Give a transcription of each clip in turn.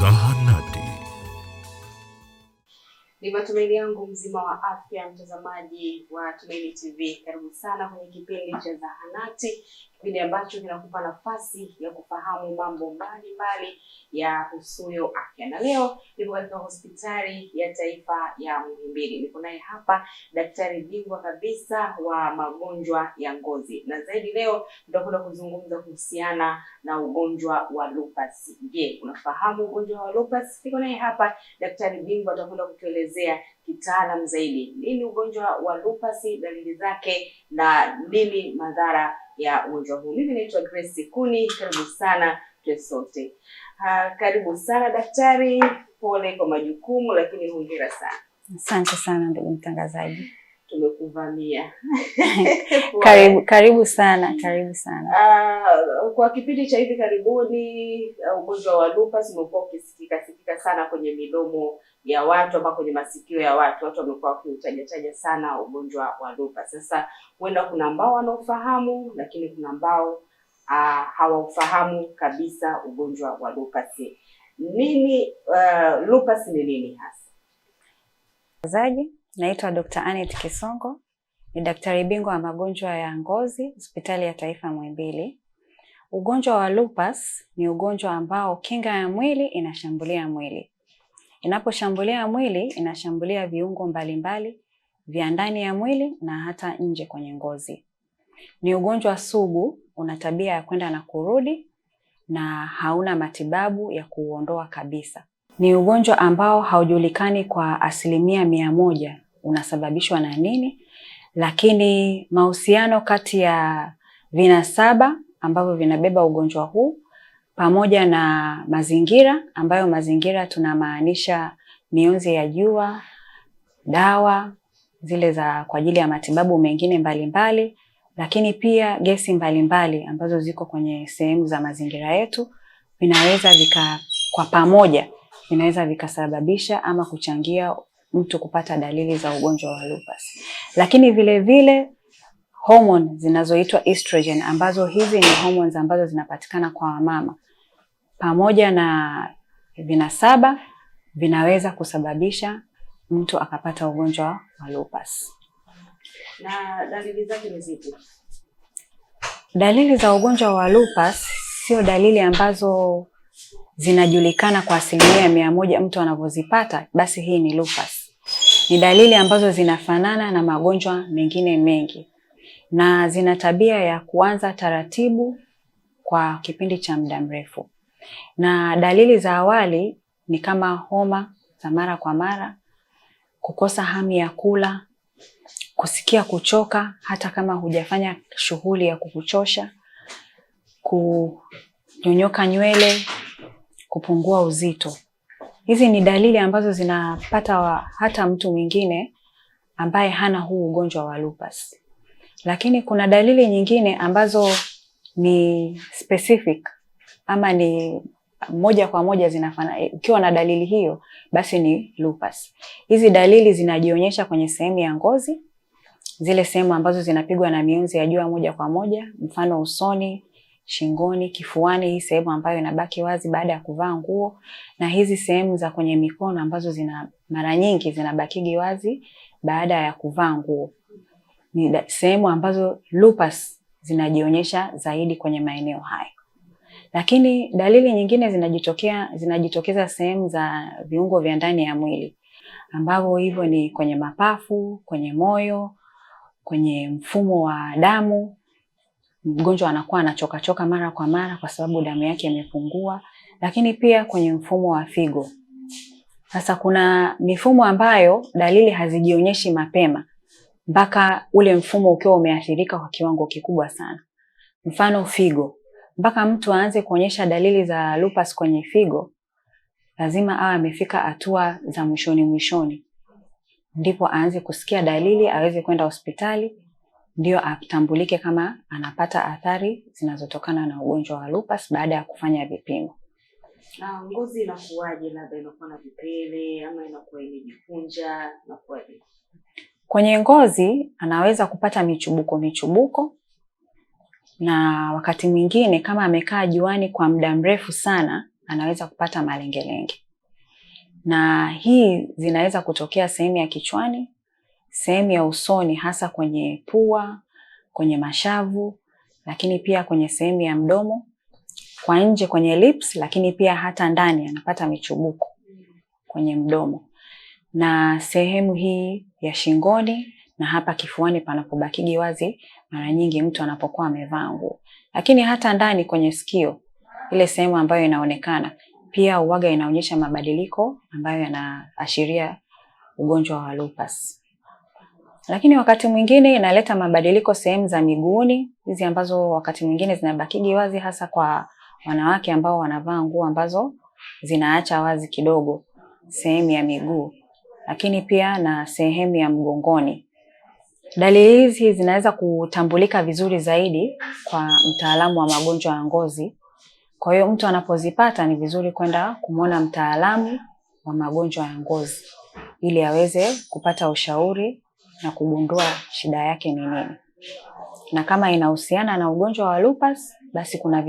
Zahanati. Ni matumaini yangu mzima wa afya, mtazamaji wa Tumaini TV. Karibu sana kwenye kipindi cha Zahanati, kipindi ambacho kinakupa nafasi ya kufahamu mambo mbalimbali ya husuyo afya. Na leo nipo katika hospitali ya taifa ya Muhimbili. Nipo naye hapa daktari bingwa kabisa wa magonjwa ya ngozi. Na zaidi leo tutakwenda kuzungumza kuhusiana na ugonjwa wa lupus. Je, unafahamu ugonjwa wa lupus? Niko naye hapa daktari bingwa atakwenda kutuelezea kitaalamu zaidi nini ugonjwa wa lupus, dalili zake na nini madhara ya ugonjwa huu. Mimi naitwa Grace Kuni, karibu sana tuwe sote. Karibu sana daktari, pole kwa majukumu lakini hongera sana. Asante sana ndugu mtangazaji. Tumekuvamia. Karibu sana. Kwa kipindi cha hivi karibuni ugonjwa wa lupus umekuwa ukisikika sana kwenye midomo ya watu ama kwenye masikio ya watu. Watu wamekuwa wakiutaja sana ugonjwa wa lupus. Sasa huenda kuna ambao wanaofahamu lakini kuna ambao hawaufahamu kabisa ugonjwa wa lupus. Nini lupus ni nini hasa? Mtangazaji, naitwa Dr. Anet Kisongo, ni daktari bingwa wa magonjwa ya ngozi, hospitali ya taifa Muhimbili. Ugonjwa wa lupus ni ugonjwa ambao kinga ya mwili inashambulia mwili. Inaposhambulia mwili, inashambulia viungo mbalimbali vya ndani ya mwili na hata nje kwenye ngozi. Ni ugonjwa sugu, una tabia ya kwenda na kurudi na hauna matibabu ya kuuondoa kabisa. Ni ugonjwa ambao haujulikani kwa 100% unasababishwa na nini, lakini mahusiano kati ya vinasaba ambavyo vinabeba ugonjwa huu pamoja na mazingira, ambayo mazingira tunamaanisha mionzi ya jua, dawa zile za kwa ajili ya matibabu mengine mbalimbali, lakini pia gesi mbalimbali ambazo ziko kwenye sehemu za mazingira yetu vinaweza kwa pamoja vinaweza vikasababisha ama kuchangia mtu kupata dalili za ugonjwa wa lupus. Lakini vile vile hormone zinazoitwa estrogen, ambazo hizi ni hormones ambazo zinapatikana kwa wamama, pamoja na vinasaba vinaweza kusababisha mtu akapata ugonjwa wa lupus. Na dalili zake ni zipi? Dalili za ugonjwa wa lupus sio dalili ambazo zinajulikana kwa 100% mtu anavyozipata basi hii ni lupus. Ni dalili ambazo zinafanana na magonjwa mengine mengi na zina tabia ya kuanza taratibu kwa kipindi cha muda mrefu. Na dalili za awali ni kama homa za mara kwa mara, kukosa hamu ya kula, kusikia kuchoka hata kama hujafanya shughuli ya kukuchosha, kunyonyoka nywele, kupungua uzito. Hizi ni dalili ambazo zinapata hata mtu mwingine ambaye hana huu ugonjwa wa lupus. Lakini kuna dalili nyingine ambazo ni specific ama ni moja kwa moja zinafanana. Ukiwa na dalili hiyo basi ni lupus. Hizi dalili zinajionyesha kwenye sehemu ya ngozi, zile sehemu ambazo zinapigwa na mionzi ya jua moja kwa moja, mfano usoni, shingoni, kifuani, hii sehemu ambayo inabaki wazi baada ya kuvaa nguo, na hizi sehemu za kwenye mikono ambazo mara nyingi zinabaki wazi baada ya kuvaa nguo. Ni sehemu ambazo lupus zinajionyesha zaidi kwenye maeneo hayo. Lakini dalili nyingine zinajitokeza sehemu za viungo vya ndani ya mwili, ambavyo hivyo ni kwenye mapafu, kwenye moyo, kwenye mfumo wa damu. Mgonjwa anakuwa anachoka mara kwa mara kwa sababu damu yake imepungua, lakini pia kwenye mfumo wa figo. Sasa kuna mifumo ambayo dalili hazijionyeshi mapema mpaka ule mfumo ukiwa umeathirika kwa kiwango kikubwa sana. Mfano figo, mpaka mtu aanze kuonyesha dalili za lupus kwenye figo, lazima awe amefika hatua za mwishoni. Ndipo aanze kusikia dalili, aweze kwenda hospitali, ndio atambulike kama anapata athari zinazotokana na ugonjwa wa lupus baada ya kufanya vipimo. Na ngozi inakuwaje? Labda inakuwa na vipele ama inakuwa imejikunja, inakuwaje? Kwenye ngozi anaweza kupata michubuko, na wakati mwingine kama amekaa juani kwa muda mrefu sana anaweza kupata malengelenge. Na hii zinaweza kutokea sehemu ya kichwani, sehemu ya usoni, hasa kwenye pua, kwenye mashavu, lakini pia kwenye sehemu ya mdomo, kwa nje kwenye lips, lakini pia hata ndani anapata michubuko kwenye mdomo. Na sehemu hii ya shingoni na hapa kifuani panapobakigi wazi mara nyingi mtu anapokuwa amevaa nguo. Lakini hata ndani kwenye sikio, ile sehemu ambayo inaonekana, pia uwaga inaonyesha mabadiliko ambayo yanaashiria ugonjwa wa lupus. Lakini wakati mwingine inaleta mabadiliko sehemu za miguuni, hizi ambazo wakati mwingine zinabakigi wazi, hasa kwa wanawake ambao wanavaa nguo ambazo zinaacha wazi kidogo sehemu ya miguu, lakini pia na sehemu ya mgongoni. Dalili hizi zinaweza kutambulika vizuri zaidi kwa mtaalamu wa magonjwa ya ngozi. Kwa hiyo mtu anapozipata ni vizuri kwenda kumwona mtaalamu wa magonjwa ya ngozi ili aweze kupata ushauri na kugundua shida yake ni nini. Na kama inahusiana na ugonjwa wa lupus, basi kuna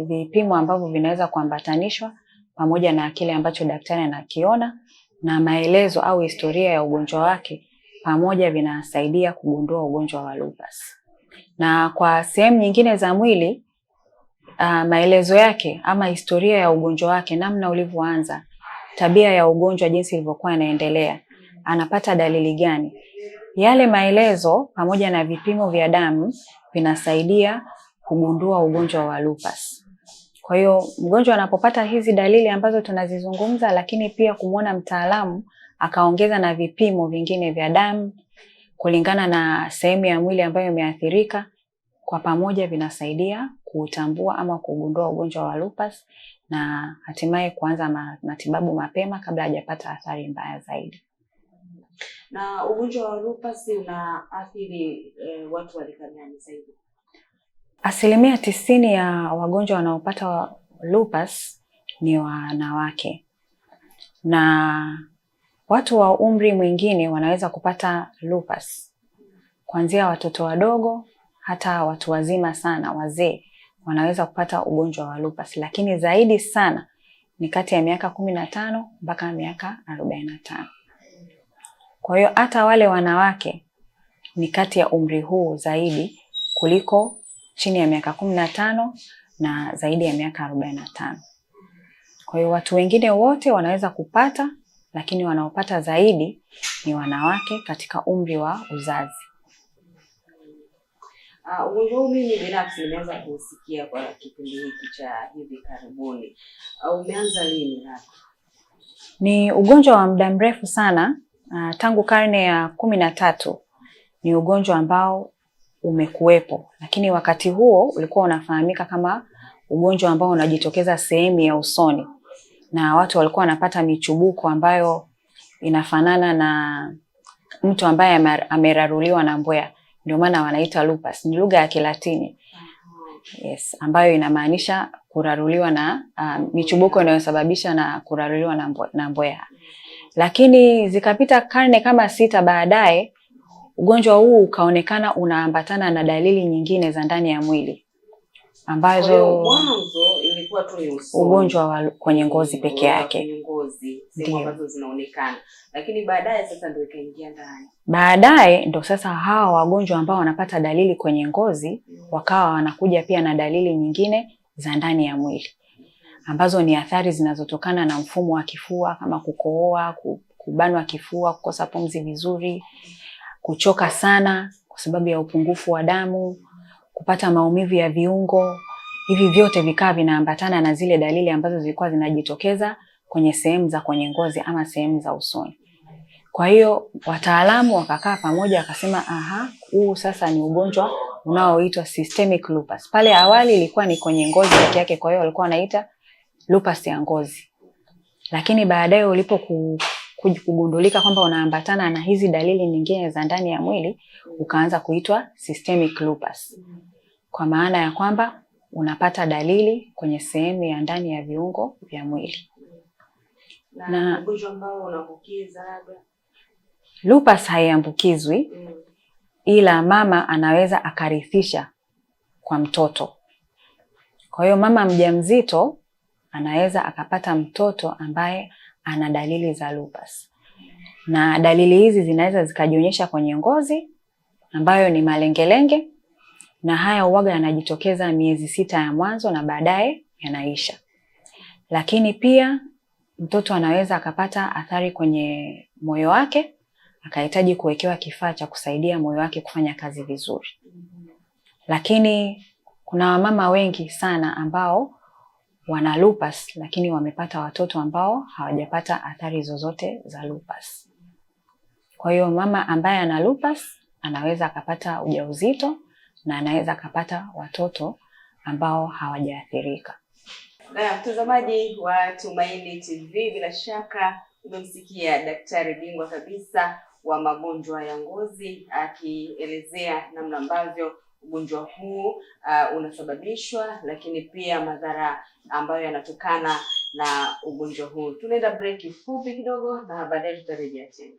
vipimo ambavyo vinaweza kuambatanishwa pamoja na kile ambacho daktari anakiona na maelezo au historia ya ugonjwa wake, pamoja vinasaidia kugundua ugonjwa wa lupus. Na kwa sehemu nyingine za mwili, maelezo yake ama historia ya ugonjwa wake, namna ulivyoanza, tabia ya ugonjwa jinsi ilivyokuwa inaendelea, anapata dalili gani, yale maelezo pamoja na vipimo vya damu vinasaidia kugundua ugonjwa wa lupus. Kwa hiyo mgonjwa anapopata hizi dalili ambazo tunazizungumza, lakini pia kumwona mtaalamu akaongeza na vipimo vingine vya damu kulingana na sehemu ya mwili ambayo imeathirika, kwa pamoja vinasaidia kutambua ama kugundua ugonjwa wa lupus na hatimaye kuanza matibabu mapema kabla hajapata athari mbaya zaidi. Na ugonjwa wa lupus unaathiri watu wa rika gani zaidi? 90% ya wagonjwa wanaopata lupus ni wanawake, na watu wa umri mwingine wanaweza kupata lupus, kuanzia watoto wadogo hata watu wazima sana, wazee wanaweza kupata ugonjwa wa lupus, lakini zaidi sana ni kati ya miaka 15 mpaka miaka 45. Kwa hiyo hata wale wanawake ni kati ya umri huu zaidi kuliko chini ya miaka 15 na zaidi ya miaka 45. Kwa hiyo watu wengine wote wanaweza kupata, lakini wanaopata zaidi ni wanawake katika umri wa uzazi. Ugonjwa huu mimi binafsi nimeanza kusikia kwa kipindi hiki cha hivi karibuni. Umeanza lini hapa? Ni ugonjwa wa muda mrefu sana, tangu karne ya 13 ni ugonjwa ambao umekuwepo, lakini wakati huo ulikuwa unafahamika kama ugonjwa ambao unajitokeza sehemu ya usoni, na watu walikuwa wanapata michubuko ambayo inafanana na mtu ambaye ameraruliwa na mbweha. Ndio maana wanaita lupus, ni lugha ya Kilatini. Yes, ambayo inamaanisha kuraruliwa na michubuko inayosababisha na kuraruliwa na mbweha. Lakini zikapita karne kama 6 baadaye, ugonjwa huu ukaonekana unaambatana na dalili nyingine za ndani ya mwili ambazo mwanzo ilikuwa tu ni ugonjwa wa kwenye ngozi peke yake, kwenye ngozi sehemu ambazo zinaonekana, lakini baadaye sasa ndio ikaingia ndani. Baadaye ndio sasa hawa wagonjwa ambao wanapata dalili kwenye ngozi wakawa wanakuja pia na dalili nyingine za ndani ya mwili ambazo ni athari zinazotokana na mfumo wa kifua, kama kukohoa, kubanwa kifua, kukosa pumzi vizuri, kuchoka sana kwa sababu ya upungufu wa damu, kupata maumivu ya viungo. Hivi vyote vikaa vinaambatana na zile dalili ambazo zilikuwa zinajitokeza kwenye sehemu za kwenye ngozi ama sehemu za usoni. Kwa hiyo wataalamu wakakaa pamoja wakasema, huu sasa ni ugonjwa unaoitwa systemic lupus. Pale awali ilikuwa ni kwenye ngozi peke yake, kwa hiyo walikuwa wanaita lupus ya ngozi. Lakini baadaye kugundulika kwamba unaambatana na hizi dalili nyingine za ndani ya mwili, ukaanza kuitwa systemic lupus. Kwa maana ya kwamba unapata dalili kwenye sehemu ya ndani ya viungo vya mwili. Na ugonjwa ambao unaambukiza labda? Lupus haiambukizwi, ila mama anaweza akarithisha kwa mtoto. Kwa hiyo mama mjamzito anaweza akapata mtoto ambaye ana dalili za lupus. Na dalili hizi zinaweza zikajionyesha kwenye ngozi ambayo ni malengelenge, na haya huwaga yanajitokeza miezi 6 ya mwanzo na baadaye yanaisha. Lakini pia mtoto anaweza akapata athari kwenye moyo wake, akahitaji kuwekewa kifaa cha kusaidia moyo wake kufanya kazi vizuri. Lakini kuna wamama wengi sana ambao wana lupus lakini wamepata watoto ambao hawajapata athari zozote za lupus. Kwa hiyo mama ambaye ana lupus anaweza akapata ujauzito na anaweza akapata watoto ambao hawajaathirika. Na mtazamaji wa Tumaini TV, bila shaka umemsikia daktari bingwa kabisa wa magonjwa ya ngozi akielezea namna ambavyo ugonjwa huu unasababishwa, lakini pia madhara ambayo yanatokana na ugonjwa huu. Tunaenda break fupi kidogo na baadaye tutarejea tena.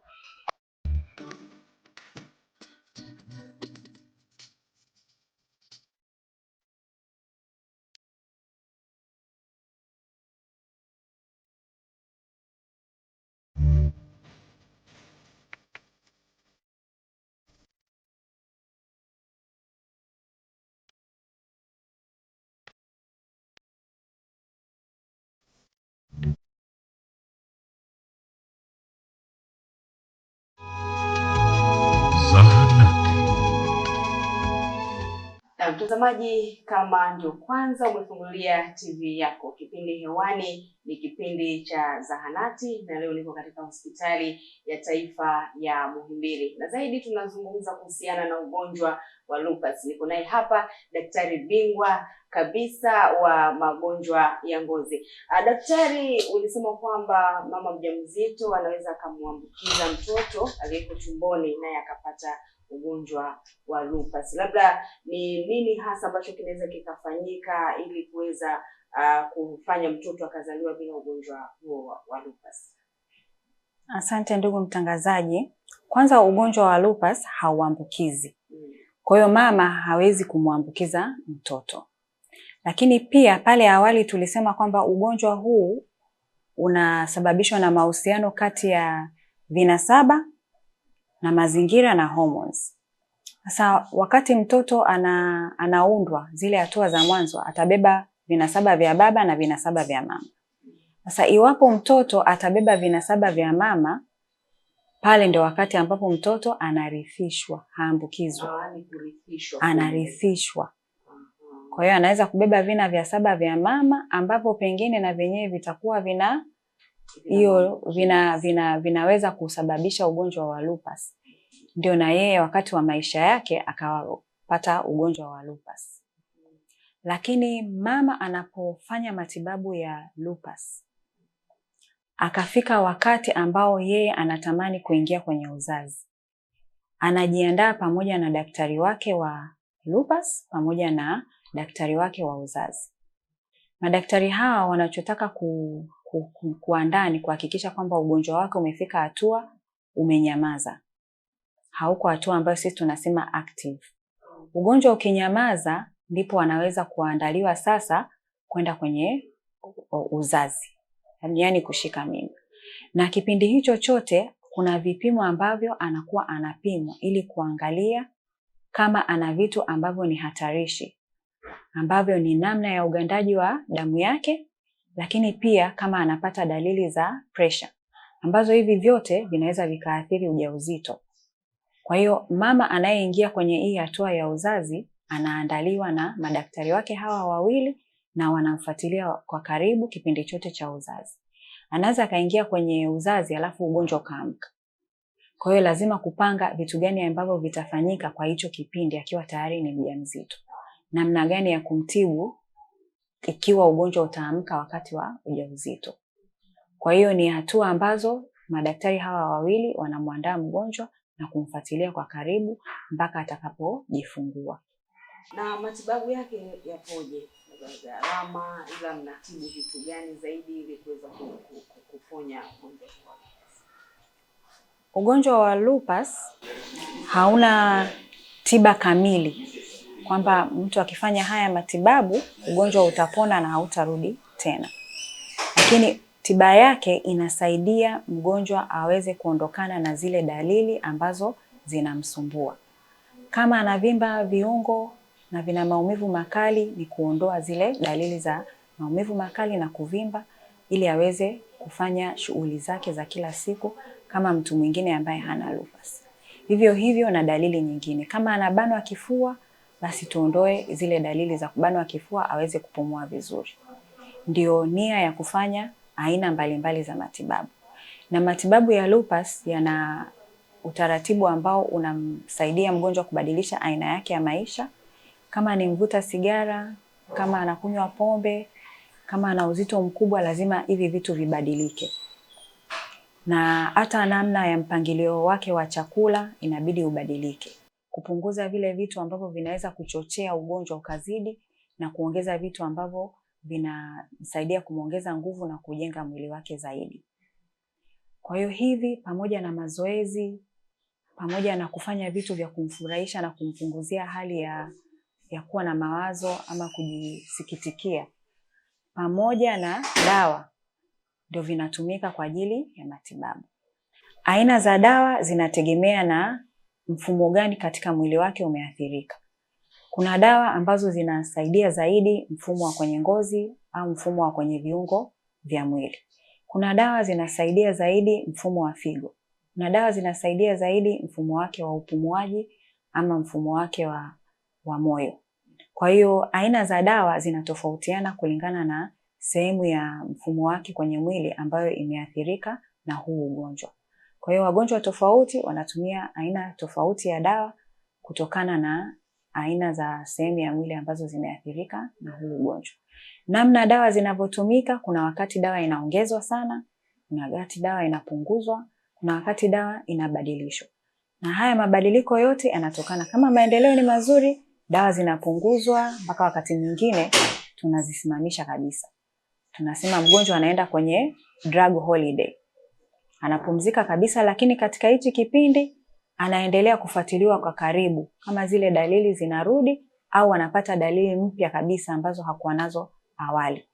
Mtazamaji, kama ndio kwanza umefungulia TV yako, kipindi hewani ni kipindi cha Zahanati, na leo niko katika hospitali ya taifa ya Muhimbili, na zaidi tunazungumza kuhusiana na ugonjwa wa lupus. Niko naye hapa daktari bingwa kabisa wa magonjwa ya ngozi. Daktari, ulisema kwamba mama mjamzito anaweza akamwambukiza mtoto aliyeko tumboni naye akapata ugonjwa wa lupus. Labda ni nini hasa ambacho kinaweza kikafanyika ili kuweza kufanya mtoto akazaliwa bila ugonjwa huo wa lupus? Asante ndugu mtangazaji. Kwanza, ugonjwa wa lupus hauambukizi. Kwa hiyo mama hawezi kumwambukiza mtoto. Lakini pia pale awali tulisema kwamba ugonjwa huu unasababishwa na mahusiano kati ya vinasaba na mazingira na hormones. Sasa wakati mtoto anaundwa, zile hatua za mwanzo atabeba vinasaba vya baba na vinasaba vya mama. Sasa iwapo mtoto atabeba vinasaba vya mama, pale ndio wakati ambapo mtoto anarithishwa, haambukizwa. Anarithishwa. Kwa hiyo anaweza kubeba vina vya saba vya mama ambapo pengine na vyenyewe vitakuwa vinaweza kusababisha ugonjwa wa lupus. Ndio na yeye wakati wa maisha yake akapata ugonjwa wa lupus. Lakini mama anapofanya matibabu ya lupus, akafika wakati ambao yeye anatamani kuingia kwenye uzazi, anajiandaa pamoja na daktari wake wa lupus pamoja na daktari wake wa uzazi. Madaktari hawa wanachotaka kuandaa ni kuhakikisha kwamba ugonjwa wake umefika hatua umenyamaza. Hauko hatua ambayo sisi tunasema active. Ugonjwa ukinyamaza ndipo anaweza kuandaliwa sasa kwenda kwenye uzazi, yaani kushika mimba. Na kipindi hicho chote kuna vipimo ambavyo anakuwa anapimwa ili kuangalia kama ana vitu ambavyo ni hatarishi, ambavyo ni namna ya ugandaji wa damu yake, lakini pia kama anapata dalili za pressure, ambazo hivi vyote vinaweza vikaathiri ujauzito. Kwa hiyo mama anayeingia kwenye hii hatua ya uzazi anaandaliwa na madaktari wake hawa wawili na wanamfuatilia kwa karibu kipindi chote cha uzazi. Anaweza akaingia kwenye uzazi alafu ugonjwa ukaamka. Kwa hiyo lazima kupanga vitu gani ambavyo vitafanyika kwa hicho kipindi akiwa tayari ni mjamzito. Namna gani ya kumtibu ikiwa ugonjwa utaamka wakati wa ujauzito. Kwa hiyo ni hatua ambazo madaktari hawa wawili wanamwandaa mgonjwa na kumfuatilia kwa karibu mpaka atakapojifungua. Na matibabu yake yapoje? Gharama, ila mnatibu vitu gani zaidi ili kuweza kuponya ugonjwa wa lupus? Ugonjwa wa lupus hauna tiba kamili kwamba mtu akifanya haya matibabu ugonjwa utapona na hautarudi tena. lakini tiba yake inasaidia mgonjwa aweze kuondokana na zile dalili ambazo zinamsumbua. Kama anavimba viungo na vina maumivu makali, ni kuondoa zile dalili za maumivu makali na kuvimba ili aweze kufanya shughuli zake za kila siku kama mtu mwingine ambaye hana lupus. Hivyo hivyo na dalili nyingine. Kama anabanwa kifua, basi tuondoe zile dalili za kubanwa kifua aweze kupumua vizuri. Ndio nia ya kufanya aina mbalimbali za matibabu. Na matibabu ya lupus yana utaratibu ambao unamsaidia mgonjwa kubadilisha aina yake ya maisha. Kama ni mvuta sigara, kama anakunywa pombe, kama ana uzito mkubwa, lazima hivi vitu vibadilike. Na hata namna ya mpangilio wake wa chakula inabidi ubadilike. Kupunguza vile vitu ambavyo vinaweza kuchochea ugonjwa ukazidi na kuongeza vitu ambavyo vinasaidia kumuongeza nguvu na kujenga mwili wake zaidi. Kwa hiyo hivi, pamoja na mazoezi, pamoja na kufanya vitu vya kumfurahisha na kumpunguzia hali ya kuwa na mawazo ama kujisikitikia, pamoja na dawa, ndio vinatumika kwa ajili ya matibabu. Aina za dawa zinategemea na mfumo gani katika mwili wake umeathirika. Kuna dawa ambazo zinasaidia zaidi mfumo wa kwenye ngozi au mfumo wa kwenye viungo vya mwili. Kuna dawa zinasaidia zaidi mfumo wa figo. Kuna dawa zinasaidia zaidi mfumo wake wa upumuaji ama mfumo wake wa moyo. Kwa hiyo aina za dawa zinatofautiana kulingana na sehemu ya mfumo wake kwenye mwili ambayo imeathirika na huu ugonjwa. Kwa hiyo wagonjwa tofauti wanatumia aina tofauti ya dawa kutokana na aina za sehemu ya mwili ambazo zimeathirika na huu ugonjwa. Namna dawa zinavyotumika, kuna wakati dawa inaongezwa sana, kuna wakati dawa inapunguzwa, kuna wakati dawa inabadilishwa. Na haya mabadiliko yote yanatokana, kama maendeleo ni mazuri, dawa zinapunguzwa mpaka wakati mwingine tunazisimamisha kabisa. Tunasema mgonjwa anaenda kwenye drug holiday. Anapumzika kabisa, lakini katika hichi kipindi anaendelea kufuatiliwa kwa karibu kama zile dalili zinarudi au anapata dalili mpya kabisa ambazo hakuwa nazo awali.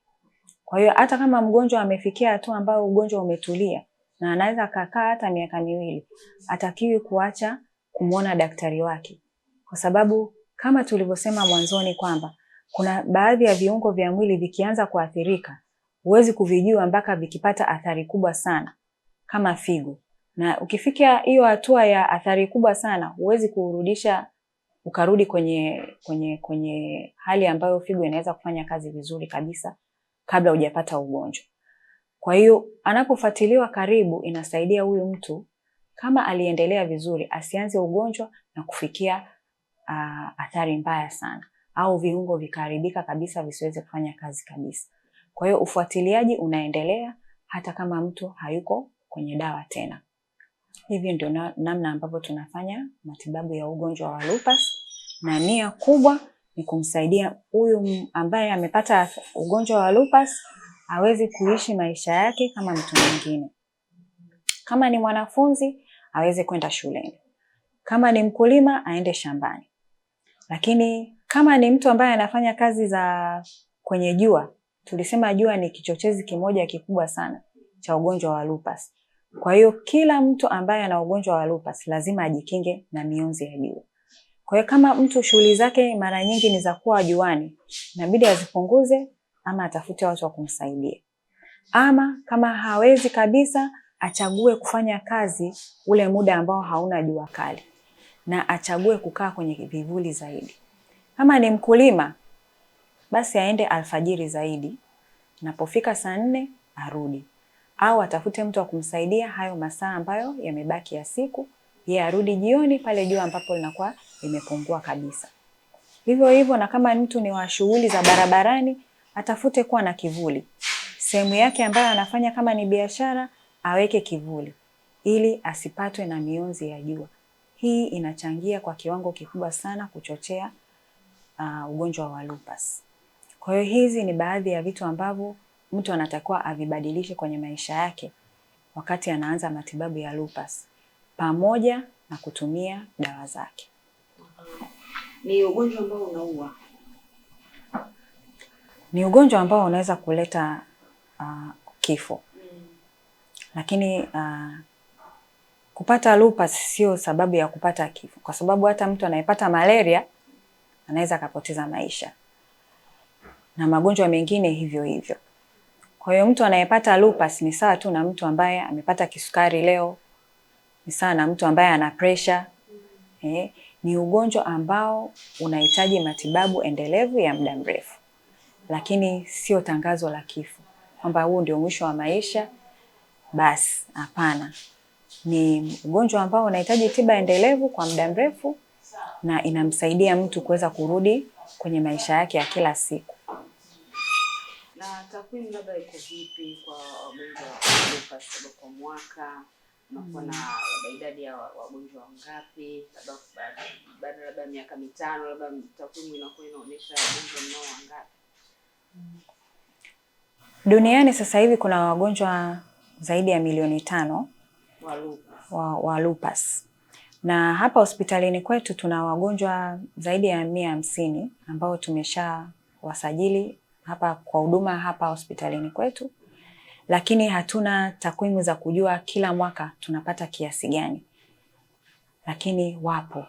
Kwa hiyo hata kama mgonjwa amefikia hatua ambayo ugonjwa umetulia na anaweza kukaa hata miaka 2, hatakiwi kuacha kumuona daktari wake. Kwa sababu kama tulivyosema mwanzoni kwamba kuna baadhi ya viungo vya mwili vikianza kuathirika, huwezi kuvijua mpaka vikipata athari kubwa sana kama figo. Na ukifikia hiyo hatua ya athari kubwa sana, huwezi kurudisha ukarudi kwenye hali ambayo figo inaweza kufanya kazi vizuri kabisa kabla hujapata ugonjwa. Kwa hiyo anapofuatiliwa karibu, inasaidia huyu mtu kama aliendelea vizuri asianze ugonjwa na kufikia athari mbaya sana au viungo vikaharibika kabisa visiweze kufanya kazi kabisa. Kwa hiyo ufuatiliaji unaendelea hata kama mtu hayuko kwenye dawa tena. Hivi ndio namna ambavyo tunafanya matibabu ya ugonjwa wa lupus, na nia kubwa ni kumsaidia huyu ambaye amepata ugonjwa wa lupus aweze kuishi maisha yake kama mtu mwingine. Kama ni mwanafunzi aweze kwenda shuleni. Kama ni mkulima aende shambani. Lakini kama ni mtu ambaye anafanya kazi za kwenye jua, tulisema jua ni kichochezi kimoja kikubwa sana cha ugonjwa wa lupus. Kwa hiyo kila mtu ambaye ana ugonjwa wa lupus lazima ajikinge na mionzi ya jua. Kwa hiyo kama mtu shughuli zake mara nyingi ni za kuwa juani, inabidi azipunguze ama atafute watu wa kumsaidia. Ama kama hawezi kabisa, achague kufanya kazi ule muda ambao hauna jua kali na achague kukaa kwenye vivuli zaidi. Kama ni mkulima, basi aende alfajiri zaidi, napofika saa 4 arudi. Au atafute mtu wa kumsaidia hayo masaa ambayo yamebaki ya siku, yeye arudi jioni pale jua ambapo linakuwa limepungua kabisa. Hivyo hivyo, na kama mtu ni wa shughuli za barabarani, atafute kuwa na kivuli. Sehemu yake ambayo anafanya kama ni biashara, aweke kivuli ili asipatwe na mionzi ya jua. Hii inachangia kwa kiwango kikubwa sana kuchochea ugonjwa wa lupus. Kwa hiyo hizi ni baadhi ya vitu ambavyo mtu anatakiwa avibadilishe kwenye maisha yake wakati anaanza matibabu ya lupus, pamoja na kutumia dawa zake. Ni ugonjwa ambao unaua? Ni ugonjwa ambao unaweza kuleta kifo. Lakini kupata lupus sio sababu ya kupata kifo, kwa sababu hata mtu anayepata malaria anaweza akapoteza maisha, na magonjwa mengine hivyo hivyo. Kwa hiyo mtu anayepata lupus ni sawa tu na mtu ambaye amepata kisukari leo, ni sawa na mtu ambaye ana pressure. Ni ugonjwa ambao unahitaji matibabu endelevu ya muda mrefu, lakini sio tangazo la kifo kwamba huu ndio mwisho wa maisha basi. Hapana, ni ugonjwa ambao unahitaji tiba endelevu kwa muda mrefu na inamsaidia mtu kuweza kurudi kwenye maisha yake ya kila siku. Na takwimu labda iko vipi kwa wagonjwa wa lupus kwa mwaka? Unakuwa na idadi ya wagonjwa wangapi? Baada ya miaka 5 labda takwimu inakuwa inaonyesha wagonjwa mnao wangapi? Duniani sasa hivi kuna wagonjwa zaidi ya milioni 5 wa lupus. Na hapa hospitalini kwetu tuna wagonjwa zaidi ya 150 ambao tumesha wasajili hapa kwa huduma hapa hospitalini kwetu. Lakini hatuna takwimu za kujua kila mwaka tunapata kiasi gani. Lakini wapo.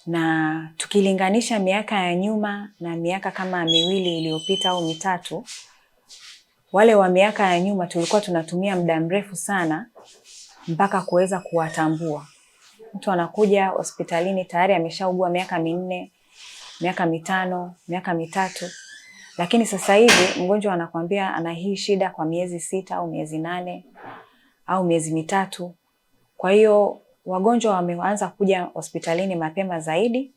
Na tukilinganisha miaka ya nyuma na miaka kama 2 iliyopita au 3, wale wa miaka ya nyuma tulikuwa tunatumia muda mrefu sana mpaka kuweza kuwatambua. Mtu anakuja hospitalini tayari ameshaugua miaka 4, miaka 5, miaka 3. Lakini sasa hivi mgonjwa anakuambia ana hii shida kwa miezi 6 au miezi 8 au miezi 3. Kwa hiyo wagonjwa wameanza kuja hospitalini mapema zaidi,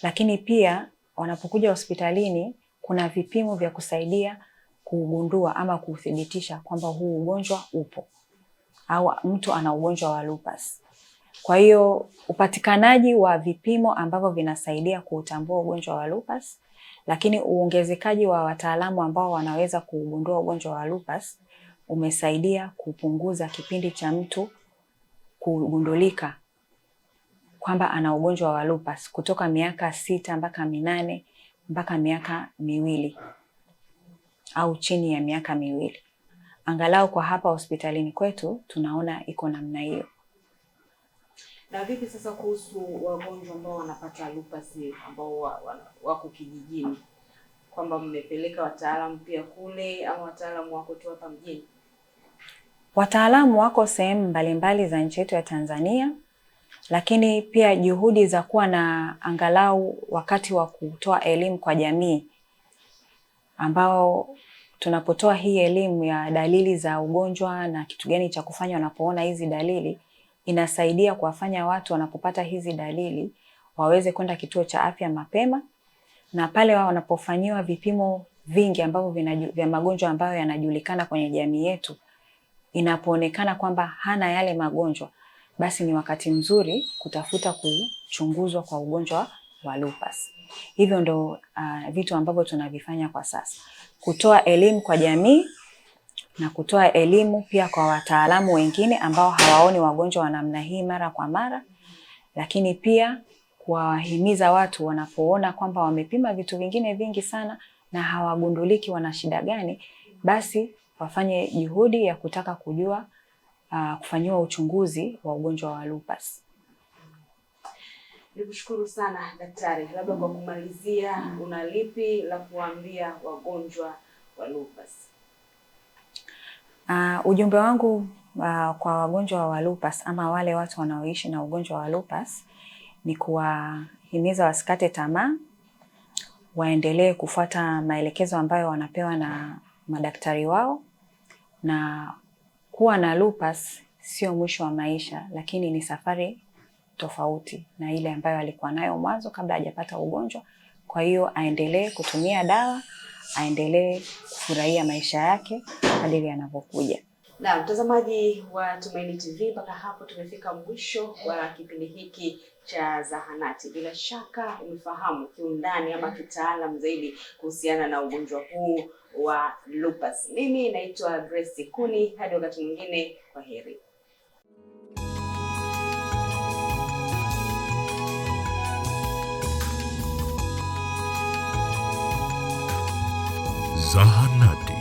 lakini pia wanapokuja hospitalini kuna vipimo vya kusaidia kugundua ama kuthibitisha kwamba huu ugonjwa upo au mtu ana ugonjwa wa lupus. Kwa hiyo upatikanaji wa vipimo ambavyo vinasaidia kuutambua ugonjwa wa lupus, lakini uongezekaji wa wataalamu ambao wanaweza kugundua ugonjwa wa lupus umesaidia kupunguza kipindi cha mtu kugundulika kwamba ana ugonjwa wa lupus kutoka miaka 6 mpaka 8 mpaka miaka 2 au chini ya miaka 2. Angalau kwa hapa hospitalini kwetu tunaona iko namna hiyo. Na vipi sasa kuhusu wagonjwa ambao wanapata lupus ambao wako kijijini, kwamba mmepeleka wataalamu pia kule au wataalamu wako tu hapa mjini? Wataalamu wako sehemu mbalimbali za nchi yetu ya Tanzania, lakini pia juhudi za kuwa na angalau wakati wa kutoa elimu kwa jamii, ambao tunapotoa hii elimu ya dalili za ugonjwa na kitu gani cha kufanya wanapoona hizi dalili, inasaidia kuwafanya watu wanapopata hizi dalili waweze kwenda kituo cha afya mapema, na pale wao wanapofanyiwa vipimo vingi ambavyo vya magonjwa ambayo yanajulikana kwenye jamii yetu, inapoonekana kwamba hana yale magonjwa, basi ni wakati mzuri kutafuta kuchunguzwa kwa ugonjwa wa lupus. Hivyo ndo vitu ambavyo tunavifanya kwa sasa. Kutoa elimu kwa jamii na kutoa elimu pia kwa wataalamu wengine ambao hawaoni wagonjwa wa namna hii mara kwa mara, lakini pia kuwahimiza watu wanapoona kwamba wamepima vitu vingine vingi sana na hawagunduliki wana shida gani, basi wafanye juhudi ya kutaka kujua kufanyiwa uchunguzi wa ugonjwa wa lupus. Nikushukuru sana daktari. Labda kwa kumalizia, una lipi la kuambia wagonjwa wa lupus? Ujumbe wangu kwa wagonjwa wa lupus ama wale watu wanaoishi na ugonjwa wa lupus ni kuwahimiza wasikate tamaa, waendelee kufuata maelekezo ambayo wanapewa na madaktari wao, na kuwa na lupus sio mwisho wa maisha, lakini ni safari tofauti na ile ambayo alikuwa nayo mwanzo kabla hajapata ugonjwa. Kwa hiyo aendelee kutumia dawa, aendelee kufurahia maisha yake kadiri yanavyokuja. Na mtazamaji wa Tumaini TV, mpaka hapo tumefika mwisho wa kipindi hiki cha Zahanati. Bila shaka umefahamu kiundani ama kitaalamu zaidi kuhusiana na ugonjwa huu wa lupus. Mimi naitwa Grace Kuni, hadi wakati mwingine, kwaheri. Zahanati.